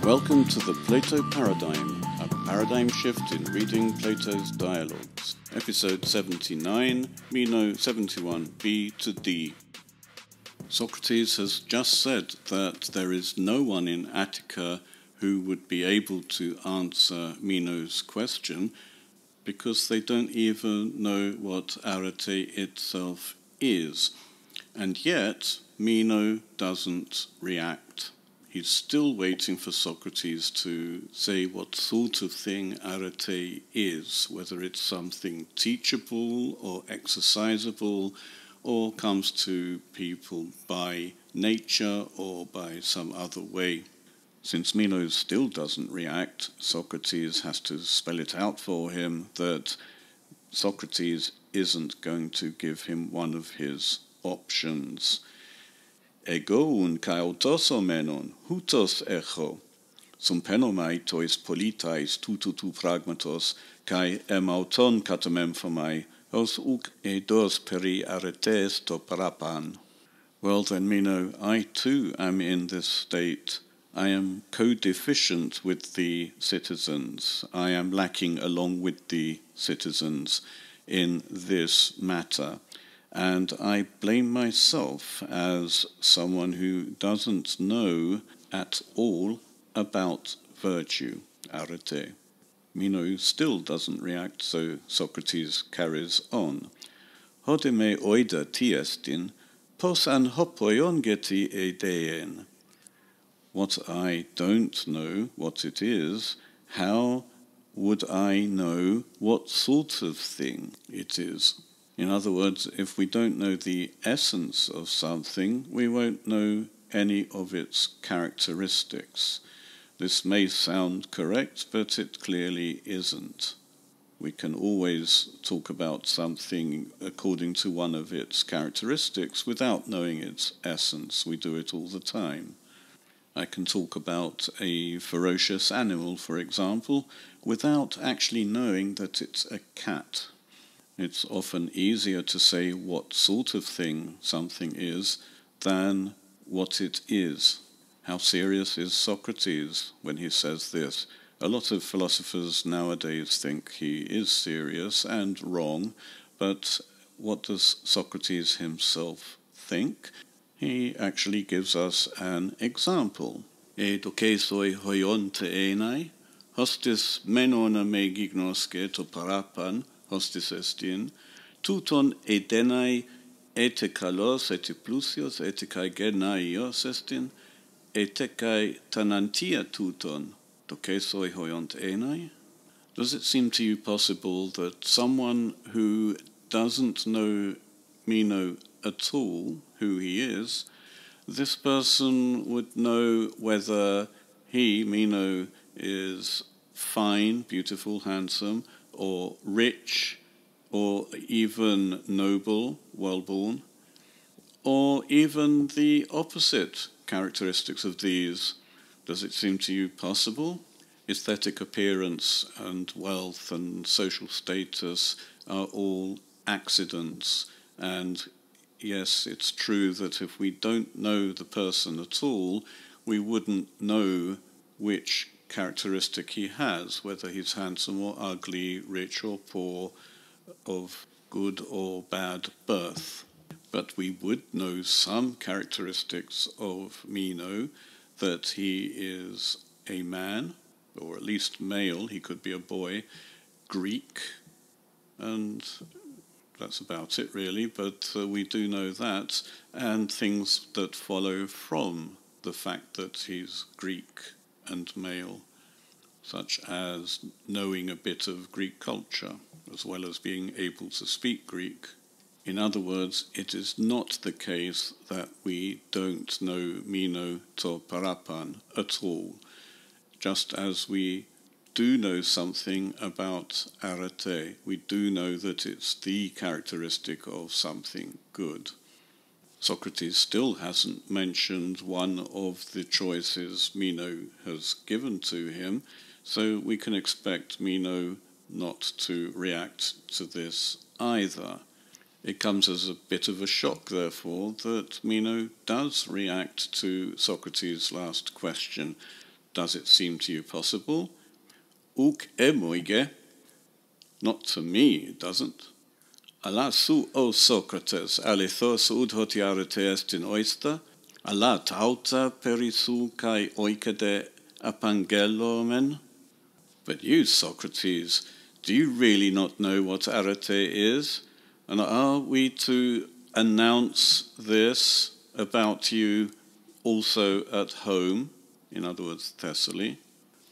Welcome to the Plato Paradigm, a paradigm shift in reading Plato's dialogues. Episode 79, Meno 71b to d. Socrates has just said that there is no one in Attica who would be able to answer Meno's question because they don't even know what arete itself is. And yet, Meno doesn't react. He's still waiting for Socrates to say what sort of thing arete is, whether it's something teachable or exercisable, or comes to people by nature or by some other way. Since Meno still doesn't react, Socrates has to spell it out for him that Socrates isn't going to give him one of his options. Egoun kai autoso menon, hutos echo, sum penomai tois politais tututu pragmatos, kai emauton katamemphomai, os uk eidos peri aretes to parapan. Well then, Meno, I too am in this state. I am co-deficient with the citizens. I am lacking along with the citizens in this matter. And I blame myself as someone who doesn't know at all about virtue, arete. Meno still doesn't react, so Socrates carries on. Hodeme oida tiestin, pos an hopoion geti eideien. What I don't know what it is, how would I know what sort of thing it is? In other words, if we don't know the essence of something, we won't know any of its characteristics. This may sound correct, but it clearly isn't. We can always talk about something according to one of its characteristics without knowing its essence. We do it all the time. I can talk about a ferocious animal, for example, without actually knowing that it's a cat. It's often easier to say what sort of thing something is than what it is. How serious is Socrates when he says this? A lot of philosophers nowadays think he is serious and wrong, but what does Socrates himself think? He actually gives us an example. E dokesoi hoionte enai, hostis menona me gignosce to parapan, hostis estin, tuton edenai etekalos etiplusios etekai genaios estin, etekai tanantia tuton, dokesoi hoiont enai? Does it seem to you possible that someone who doesn't know Meno at all, who he is, this person would know whether he, Meno, is fine, beautiful, handsome, or rich, or even noble, well-born, or even the opposite characteristics of these? Does it seem to you possible? Aesthetic appearance and wealth and social status are all accidents, and yes, it's true that if we don't know the person at all, we wouldn't know which characteristic he has, whether he's handsome or ugly, rich or poor, of good or bad birth. But we would know some characteristics of Meno, that he is a man, or at least male, he could be a boy, Greek, and that's about it really, but we do know that, and things that follow from the fact that he's Greek and male, such as knowing a bit of Greek culture, as well as being able to speak Greek. In other words, it is not the case that we don't know Meno to parapan at all, just as we do know something about arete. We do know that it's the characteristic of something good. Socrates still hasn't mentioned one of the choices Meno has given to him, so we can expect Meno not to react to this either. It comes as a bit of a shock, therefore, that Meno does react to Socrates' last question. Does it seem to you possible? Uk emoige. Not to me, it doesn't. Allah su o Socrates, alithos udhoti arete estin oista, Allah tauta perisu kai oikade apangelomen. But you, Socrates, do you really not know what arete is? And are we to announce this about you also at home, in other words, Thessaly?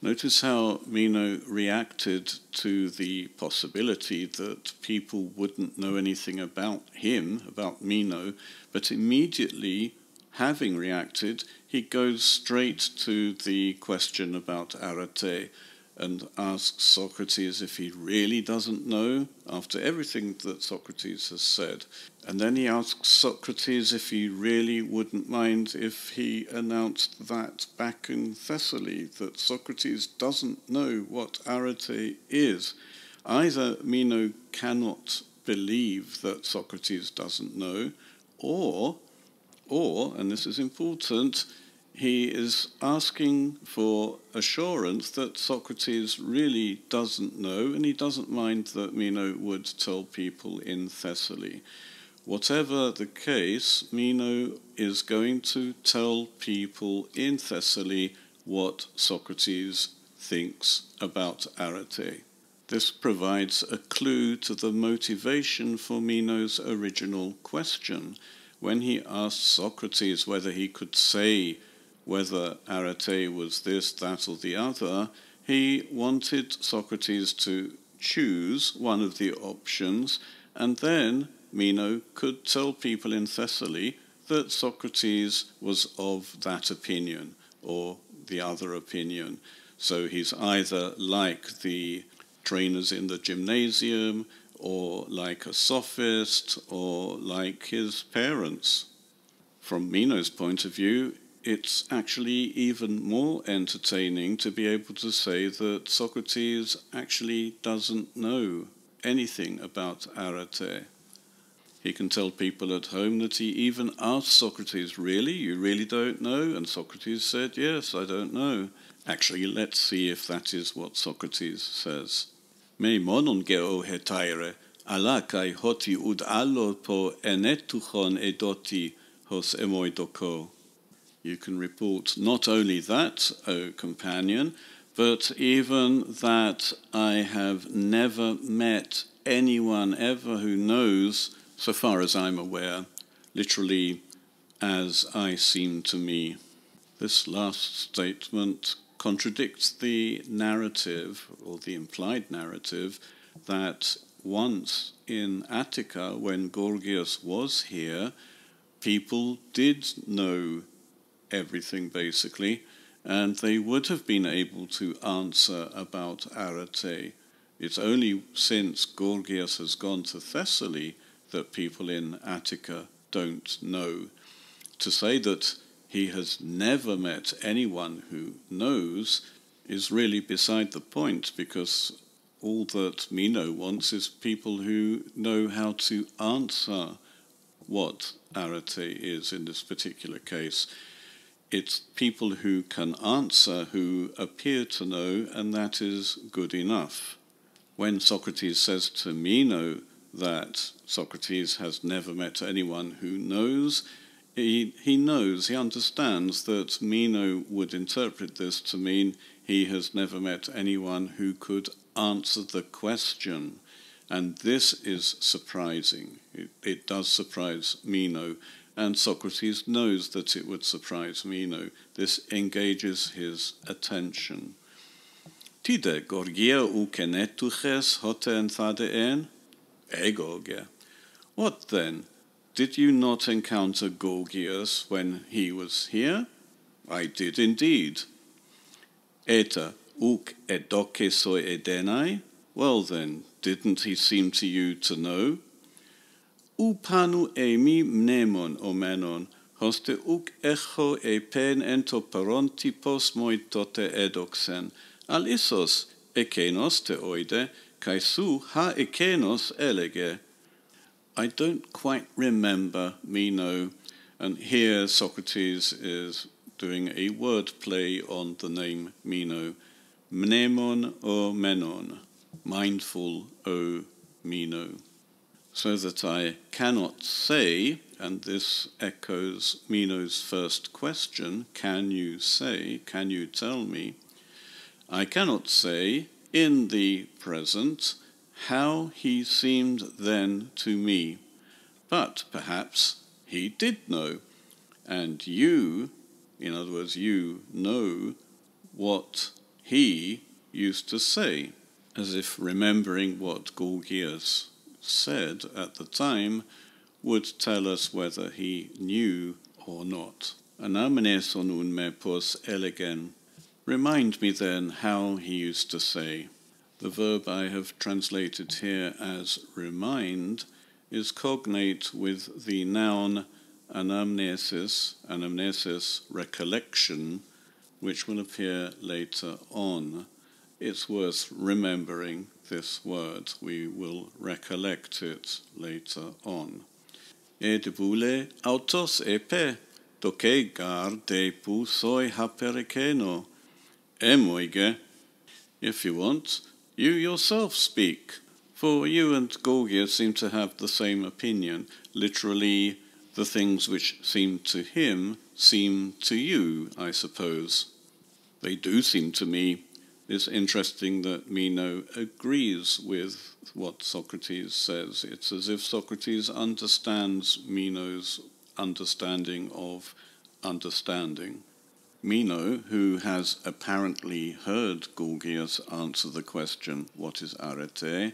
Notice how Meno reacted to the possibility that people wouldn't know anything about him, about Meno, but immediately, having reacted, he goes straight to the question about arete and asks Socrates if he really doesn't know, after everything that Socrates has said. And then he asks Socrates if he really wouldn't mind if he announced that back in Thessaly, that Socrates doesn't know what arete is. Either Meno cannot believe that Socrates doesn't know, or, and this is important, he is asking for assurance that Socrates really doesn't know, and he doesn't mind that Meno would tell people in Thessaly. Whatever the case, Meno is going to tell people in Thessaly what Socrates thinks about arete. This provides a clue to the motivation for Meno's original question. When he asked Socrates whether he could say whether arete was this, that, or the other, he wanted Socrates to choose one of the options, and then Meno could tell people in Thessaly that Socrates was of that opinion or the other opinion. So he's either like the trainers in the gymnasium, or like a sophist, or like his parents. From Meno's point of view, it's actually even more entertaining to be able to say that Socrates actually doesn't know anything about arete. He can tell people at home that he even asked Socrates, "Really? You really don't know?" And Socrates said, "Yes, I don't know." Actually, let's see if that is what Socrates says. Me monon geo hetaire, ala kai hoti ud allo po enetuchon edoti hos emoidoko. You can report not only that, O companion, but even that I have never met anyone ever who knows, so far as I'm aware, literally as I seem to me. This last statement contradicts the narrative, or the implied narrative, that once in Attica, when Gorgias was here, people did know everything basically, and they would have been able to answer about arete. It's only since Gorgias has gone to Thessaly that people in Attica don't know. To say that he has never met anyone who knows is really beside the point, because all that Meno wants is people who know how to answer what arete is in this particular case. It's people who can answer who appear to know, and that is good enough. When Socrates says to Meno that Socrates has never met anyone who knows, he knows, he understands that Meno would interpret this to mean he has never met anyone who could answer the question. And this is surprising. It does surprise Meno, and Socrates knows that it would surprise Meno. This engages his attention. Tide Gorgia u kenetuches hoten thadein? Gorgia. What then? Did you not encounter Gorgias when he was here? I did indeed. Eta uk edokesoi edenai? Well then, didn't he seem to you to know? Upanu emi mnemon o Menon, hoste uk echo e pen ento paronti pos moitote edoxen, al isos ekenos te oide, kai su ha ekenos elege. I don't quite remember, Meno, and here Socrates is doing a word play on the name Meno. Mnemon o Menon, mindful o Meno. So that I cannot say, and this echoes Meno's first question, can you say, can you tell me? I cannot say in the present how he seemed then to me, but perhaps he did know, and you, in other words, you know what he used to say, as if remembering what Gorgias said at the time would tell us whether he knew or not. Anamneson un me pos elegen. Remind me then how he used to say. The verb I have translated here as remind is cognate with the noun anamnesis, recollection, which will appear later on. It's worth remembering this word. We will recollect it later on. E debule autos epe, toke gar de pusoi haperikeno. Emoige, if you want, you yourself speak. For you and Gorgias seem to have the same opinion. Literally, the things which seem to him seem to you, I suppose. They do seem to me. It's interesting that Meno agrees with what Socrates says. It's as if Socrates understands Meno's understanding of understanding. Meno, who has apparently heard Gorgias answer the question, what is arete,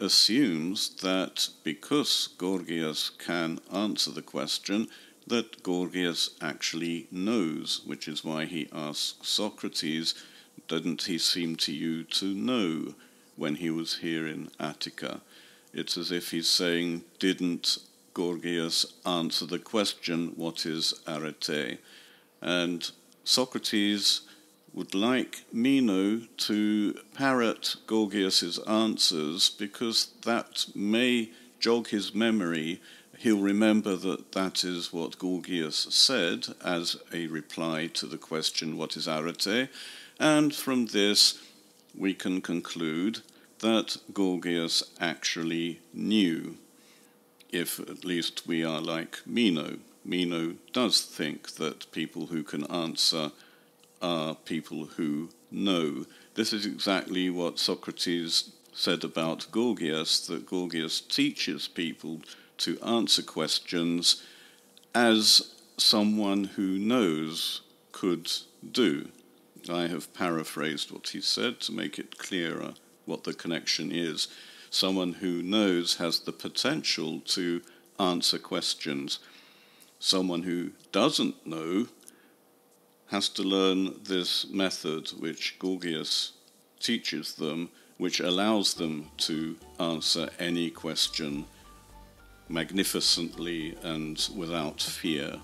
assumes that because Gorgias can answer the question, that Gorgias actually knows, which is why he asks Socrates, didn't he seem to you to know when he was here in Attica? It's as if he's saying, didn't Gorgias answer the question, what is arete? And Socrates would like Meno to parrot Gorgias's answers because that may jog his memory. He'll remember that that is what Gorgias said as a reply to the question, what is arete? And from this, we can conclude that Gorgias actually knew, if at least we are like Meno. Meno does think that people who can answer are people who know. This is exactly what Socrates said about Gorgias, that Gorgias teaches people to answer questions as someone who knows could do. I have paraphrased what he said to make it clearer what the connection is. Someone who knows has the potential to answer questions. Someone who doesn't know has to learn this method which Gorgias teaches them, which allows them to answer any question magnificently and without fear.